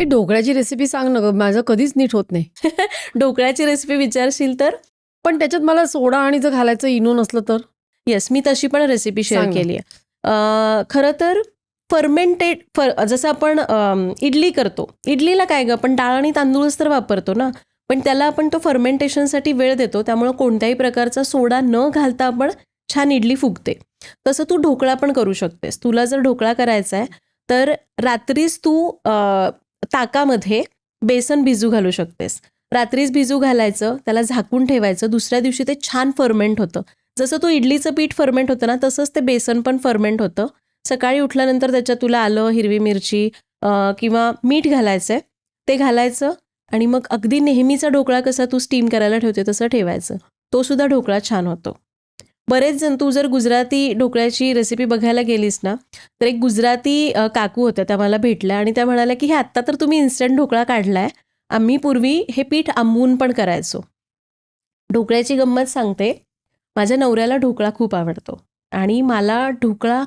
ही ढोकळ्याची recipe सांग ना गं, माझं कधीच नीट होत नाही. ढोकळ्याची रेसिपी विचारशील तर पण त्याच्यात मला सोडा आणि जर घालायचं इनो नसलं तर? येस, मी तशी पण रेसिपी शेअर सांग ना. केली आहे. खरं तर जसं आपण इडली करतो. इडलीला काय गं, आपण डाळ आणि तांदूळच तर वापरतो ना, पण त्याला आपण तो फर्मेंटेशनसाठी वेळ देतो. त्यामुळं कोणत्याही प्रकारचा सोडा न घालता आपण छान इडली फुगते. तसं तू ढोकळा पण करू शकतेस. तुला जर ढोकळा करायचा आहे तर रात्रीच तू ताकामध्ये बेसन भिजू घालू शकतेस. रात्रीच भिजू घालायचं, त्याला झाकून ठेवायचं. दुसऱ्या दिवशी ते छान फर्मेंट होतं. जसं तू इडलीचं पीठ फर्मेंट होतं ना, तसंच ते बेसन पण फर्मेंट होतं. सकाळी उठल्यानंतर त्याच्यात तुला आलं, हिरवी मिरची किंवा मीठ घालायचं आहे, ते घालायचं आणि मग अगदी नेहमीचा ढोकळा कसा तू स्टीम करायला ठेवते तसं ठेवायचं. तो सुद्धा ढोकळा छान होतो. बरेच जण, तू जर गुजराती ढोकळ्याची रेसिपी बघायला गेलीस ना, तर एक गुजराती काकू होत्या, त्या मला भेटल्या आणि त्या म्हणाल्या की हे आत्ता तर तुम्ही इन्स्टंट ढोकळा काढलाय, आम्ही पूर्वी हे पीठ आंबवून पण करायचो. ढोकळ्याची गंमत सांगते. माझ्या नवऱ्याला ढोकळा खूप आवडतो आणि मला ढोकळा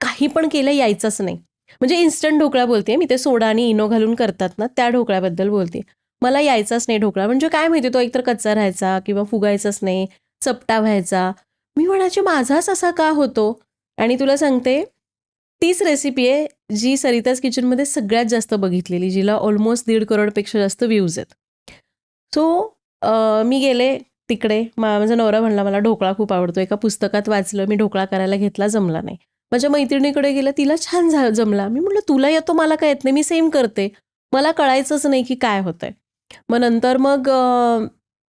काही पण केलं यायचंच नाही. म्हणजे इन्स्टंट ढोकळा बोलते मी, ते सोडा आणि इनो घालून करतात ना, त्या ढोकळ्याबद्दल बोलते. मला यायचाच नाही ढोकळा. म्हणजे काय माहिती, तो एकतर कच्चा राहायचा किंवा फुगायचाच नाही, चपटा व्हायचा. मी म्हणायचे माझाच असा का होतो? आणि तुला सांगते, तीच रेसिपी आहे जी सरिताज किचनमध्ये सगळ्यात जास्त बघितलेली, जिला ऑलमोस्ट 1.5 करोडपेक्षा जास्त व्ह्यूज आहेत. सो मी गेले तिकडे. माझा नवरा म्हणला मला ढोकळा खूप आवडतो. एका पुस्तकात वाचलं, मी ढोकळा करायला घेतला, जमला नाही. माझ्या मैत्रिणीकडे गेलं, तिला छान जमला. मी म्हटलं तुला येतो, मला काय येत नाही, मी सेम करते. मला कळायचंच नाही की काय होतंय. मग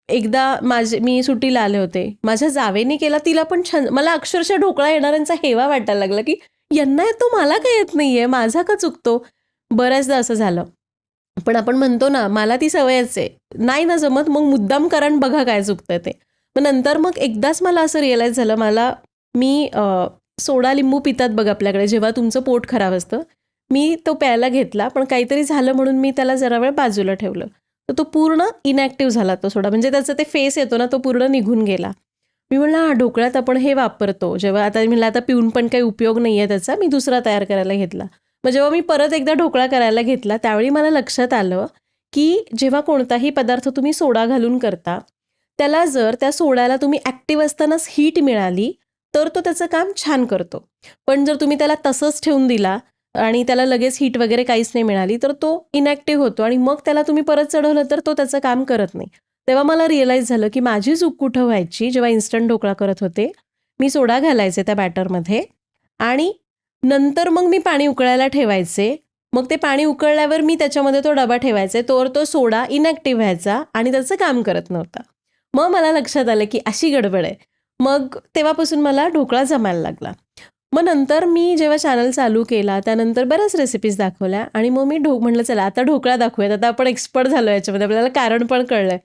एकदा मी सुट्टीला आले होते, माझ्या जावेनी केला, तिला पण छान. मला अक्षरशः ढोकळा येणाऱ्यांचा हेवा वाटायला लागला की यांना येतो, मला काय येत नाहीये, माझा का चुकतो. बऱ्याचदा असं झालं. पण आपण म्हणतो ना, मला ती सवयच आहे, नाही ना जमत मग मुद्दाम कारण बघा काय चुकतंय ते. नंतर एकदाच मला असं रिअलाईज झालं. मी सोडा लिंबू पितात बघ आपल्याकडे जेव्हा तुमचं पोट खराब असतं, मी तो प्यायला घेतला, पण काहीतरी झालं म्हणून मी त्याला जरा वेळ बाजूला ठेवलं. तर तो पूर्ण इनॅक्टिव्ह झाला तो सोडा. म्हणजे त्याचा ते फेस येतो ना, तो पूर्ण निघून गेला. मी म्हणलं ढोकळ्यात आपण हे वापरतो. जेव्हा आता म्हणलं आता पिऊन पण काही उपयोग नाही आहे त्याचा, मी दुसरा तयार करायला घेतला. मग जेव्हा मी परत एकदा ढोकळा करायला घेतला, त्यावेळी मला लक्षात आलं की जेव्हा कोणताही पदार्थ तुम्ही सोडा घालून करता, त्याला जर त्या सोड्याला तुम्ही ॲक्टिव्ह असतानाच हीट मिळाली तर तो त्याचं काम छान करतो. पण जर तुम्ही त्याला तसंच ठेवून दिला आणि त्याला लगेच हीट वगैरे काहीच नाही मिळाली तर तो इनॅक्टिव्ह होतो आणि मग त्याला तुम्ही परत चढवलं तर तो त्याचं काम करत नाही. तेव्हा मला रिअलाईज झालं की माझी चूक कुठं व्हायची. जेव्हा इन्स्टंट ढोकळा करत होते, मी सोडा घालायचे त्या बॅटरमध्ये आणि नंतर मग मी पाणी उकळायला ठेवायचे. मग ते पाणी उकळल्यावर मी त्याच्यामध्ये तो डबा ठेवायचे, तो सोडा इनॅक्टिव्ह व्हायचा आणि त्याचं काम करत नव्हता. मग मला लक्षात आलं की अशी गडबड आहे. मग तेव्हापासून मला ढोकळा जमायला लागला. मग नंतर मी जेव्हा चॅनल चालू केला, त्यानंतर बऱ्याच रेसिपीज दाखवल्या आणि मग मी म्हटलं चला आता ढोकळा दाखवूयात, आता आपण एक्सपर्ट झालो याच्यामध्ये, आपल्याला कारण पण कळलंय.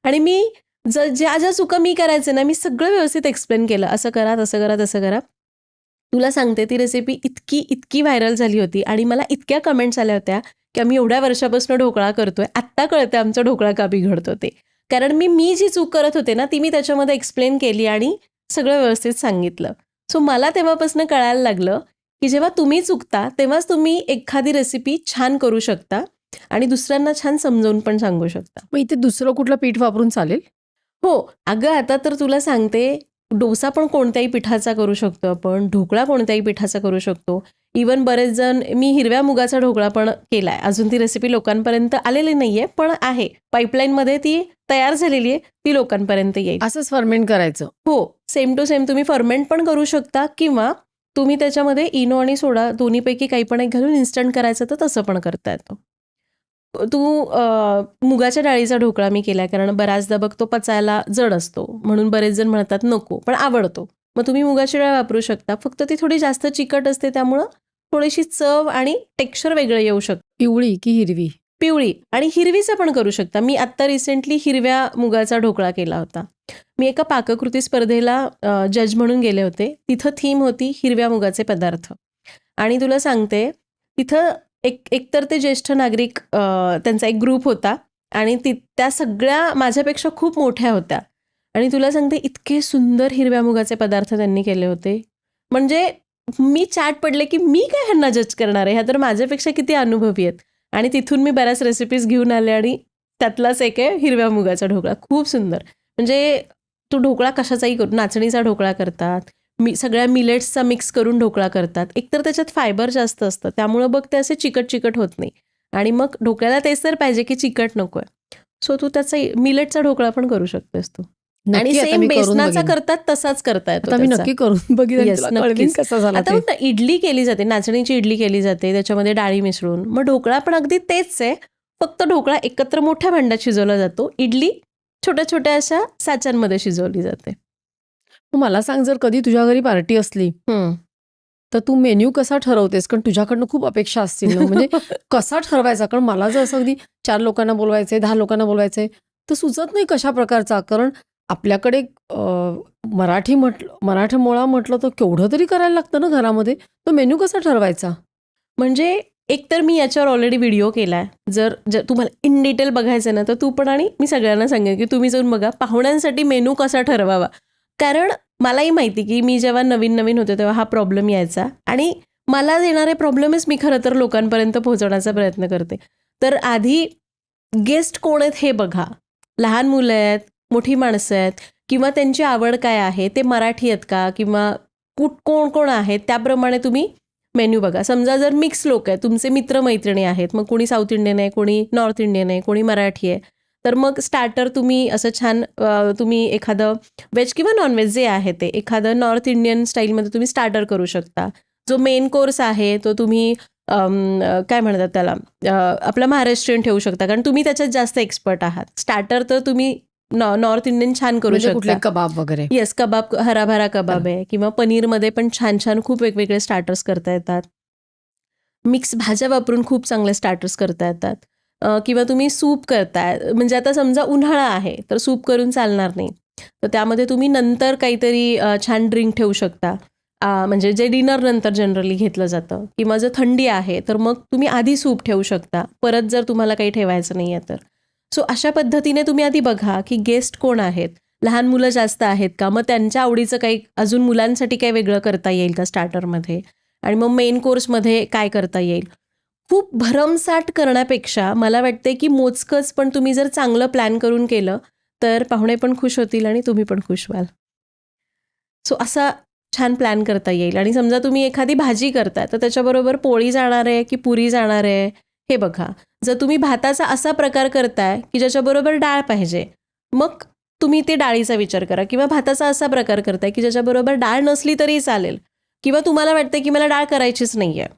आणि मी ज्या ज्या चुका मी करायचे ना, मी सगळं व्यवस्थित एक्सप्लेन केलं, असं करा, तसं करा, तसं करा. तुला सांगते, ती रेसिपी इतकी व्हायरल झाली होती आणि मला इतक्या कमेंट्स आल्या होत्या की आम्ही एवढ्या वर्षापासून ढोकळा करतोय, आत्ता कळतं आमचा ढोकळा का बिघडतो ते. कारण मी जी चूक करत होते ना, ती मी त्याच्यामध्ये एक्सप्लेन केली आणि सगळं व्यवस्थित सांगितलं. सो मला तेव्हापासून कळायला लागलं की जेव्हा तुम्ही चुकता तेव्हाच तुम्ही एखादी रेसिपी छान करू शकता आणि दुसऱ्यांना छान समजावून पण सांगू शकता. मग इथे दुसरं कुठलं पीठ वापरून चालेल? हो, अगं आता तर तुला सांगते, डोसा पण कोणत्याही पिठाचा करू शकतो आपण, ढोकळा कोणत्याही पिठाचा करू शकतो. इवन बरेच जण, मी हिरव्या मुगाचा ढोकळा पण केलाय. अजून ती रेसिपी लोकांपर्यंत आलेली नाहीये, पण आहे पाईपलाईनमध्ये, ती तयार झालेली आहे, ती लोकांपर्यंत येईल. असंच फर्मेंट करायचं? हो, सेम टू सेम तुम्ही फर्मेंट पण करू शकता किंवा तुम्ही त्याच्यामध्ये इनो आणि सोडा दोन्हीपैकी काही पण एक घालून इन्स्टंट करायचं तर तसं पण करता येतं. मुगाच्या डाळीचा ढोकळा मी केला, कारण बऱ्याचदा बघ तो पचायला जड असतो, म्हणून बरेच जण म्हणतात नको, पण आवडतो. मग तुम्ही मुगाची डाळ वापरू शकता. फक्त ती थोडी जास्त चिकट असते, त्यामुळं थोडीशी चव आणि टेक्स्चर वेगळं येऊ शकतं. पिवळी की हिरवी? पिवळी, आणि हिरवीचा पण करू शकता. मी आत्ता रिसेंटली हिरव्या मुगाचा ढोकळा केला होता. मी एका पाककृती स्पर्धेला जज म्हणून गेले होते. तिथं थीम होती हिरव्या मुगाचे पदार्थ. आणि तुला सांगते, तिथं एकतर ते ज्येष्ठ नागरिक, त्यांचा एक ग्रुप होता आणि त्या सगळ्या माझ्यापेक्षा खूप मोठ्या होत्या. आणि तुला सांगते, इतके सुंदर हिरव्या मुगाचे पदार्थ त्यांनी केले होते. म्हणजे मी चॅट पडले की मी काय ह्यांना जज करणार आहे, ह्या तर माझ्यापेक्षा किती अनुभवी आहेत. आणि तिथून मी बऱ्याच रेसिपीज घेऊन आले आणि त्यातलाच एक आहे हिरव्या मुगाचा ढोकळा. खूप सुंदर. म्हणजे तो ढोकळा कशाचाही करू, नाचणीचा ढोकळा करतात, सगळ्या मिलेट्सचा मिक्स करून ढोकळा करतात. एकतर त्याच्यात फायबर जास्त असतं, त्यामुळं बघ ते असे चिकट होत नाही. आणि मग ढोकळ्याला तेच तर पाहिजे की चिकट नको आहे. सो तू त्याचा मिलेटचा ढोकळा पण करू शकतेस तू. आणि नक्की आता सेम मी करून बेसनाचा बघेन. करतात तसाच करता येतो आता मी त्याचा. नक्की करून बघेन आणि येस, तुला कळवीन नक्कीच. कसा झाला आता ते. बघ ना, इडली केली जाते, नाचणीची इडली केली जाते, त्याच्यामध्ये डाळी मिसळून. मग ढोकळा पण अगदी तेच आहे, फक्त ढोकळा एकत्र मोठ्या भांड्यात शिजवला जातो, इडली छोट्या छोट्या अशा साच्यांमध्ये शिजवली जाते. मग मला सांग, जर कधी तुझ्या घरी पार्टी असली तर तू मेन्यू कसा ठरवतेस? कारण तुझ्याकडनं खूप अपेक्षा असतील ना, म्हणजे कसा ठरवायचा? कारण मला जर असं अगदी 4 लोकांना बोलवायचंय, 10 लोकांना बोलवायचंय, तर सुचत नाही कशा प्रकारचा. कारण आपल्याकडे मराठमोळा म्हटलं तर केवढं तरी करायला लागतं ना घरामध्ये. तो मेन्यू कसा ठरवायचा? म्हणजे एकतर मी याच्यावर ऑलरेडी व्हिडिओ केला आहे. जर तुम्हाला इन डिटेल बघायचं ना, तर तू पण आणि मी सगळ्यांना सांगेन की तुम्ही जाऊन बघा पाहुण्यांसाठी मेनू कसा ठरवावा. कारण मलाही माहिती की मी जेव्हा नवीन होते तेव्हा हा प्रॉब्लेम यायचा आणि मला येणारे प्रॉब्लेमच मी खरं तर लोकांपर्यंत पोहोचवण्याचा प्रयत्न करते. तर आधी गेस्ट कोण आहेत हे बघा. लहान मुलं आहेत, मोठी माणसं आहेत किंवा त्यांची आवड काय आहे, ते मराठी आहेत का किंवा कोण आहेत, त्याप्रमाणे तुम्ही मेन्यू बघा. समजा जर मिक्स लोक आहेत, तुमचे मित्रमैत्रिणी आहेत, मग कोणी साऊथ इंडियन आहे, कोणी नॉर्थ इंडियन आहे, कोणी मराठी आहे, तर मग स्टार्टर तुम्ही असं छान तुम्ही एखादं व्हेज किंवा नॉनव्हेज जे आहे ते एखादं नॉर्थ इंडियन स्टाईलमध्ये तुम्ही स्टार्टर करू शकता. जो मेन कोर्स आहे तो तुम्ही काय म्हणतात त्याला आपला महाराष्ट्रीयन ठेवू शकता, कारण तुम्ही त्याच्यात जास्त एक्सपर्ट आहात. स्टार्टर तर तुम्ही नॉर्थ इंडियन छान करू म्हणजे कुठले शकता. कबाब वगैरे? येस, कबाब, हराभरा कबाब आहे किंवा पनीरमध्ये पण छान खूप वेगवेगळे स्टार्टर्स करता येतात. मिक्स भाज्या वापरून खूप चांगले स्टार्टर्स करता येतात. किंवा तुम्ही सूप करताय, म्हणजे आता समजा उन्हाळा आहे तर सूप करून चालणार नाही, तर त्यामध्ये तुम्ही नंतर काहीतरी छान ड्रिंक ठेवू शकता. म्हणजे जे डिनर नंतर जनरली घेतलं जातं. किंवा जर थंडी आहे तर मग तुम्ही आधी सूप ठेवू शकता, परत जर तुम्हाला काही ठेवायचं नाही आहे तर. सो अशा पद्धतीने तुम्ही आधी बघा की गेस्ट कोण आहेत, लहान मुलं जास्त आहेत का, मग त्यांच्या आवडीचं काही अजून मुलांसाठी काही वेगळं करता येईल का स्टार्टरमध्ये, आणि मग मेन कोर्समध्ये काय करता येईल. खूप भरमसाठ करण्यापेक्षा मला वाटते की मोजकंच पण तुम्ही जर चांगलं प्लॅन करून केलं तर पाहुणे पण खुश होतील आणि तुम्ही पण खुश व्हाल. सो असा छान प्लॅन करता येईल. आणि समजा तुम्ही एखादी भाजी करताय तर त्याच्याबरोबर पोळी जाणार आहे की पुरी जाणार आहे हे बघा. जर तुम्ही भाताचा असा प्रकार करताय की ज्याच्याबरोबर डाळ पाहिजे, मग तुम्ही ते डाळीचा विचार करा. किंवा भाताचा असा प्रकार करताय की ज्याच्याबरोबर डाळ नसली तरी चालेल, किंवा तुम्हाला वाटतं की मला डाळ करायचीच नाही आहे,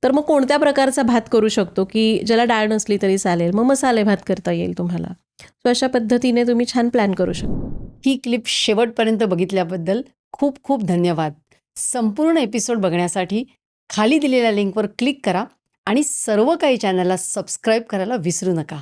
तर मग कोणत्या प्रकारचा भात करू शकतो की ज्याला डाळ नसली तरी चालेल, मग मसाले भात करता येईल तुम्हाला. सो अशा पद्धतीने तुम्ही छान प्लॅन करू शकता. ही क्लिप शेवटपर्यंत बघितल्याबद्दल खूप खूप धन्यवाद. संपूर्ण एपिसोड बघण्यासाठी खाली दिलेल्या लिंकवर क्लिक करा आणि सर्व काही चॅनलला सबस्क्राईब करायला विसरू नका.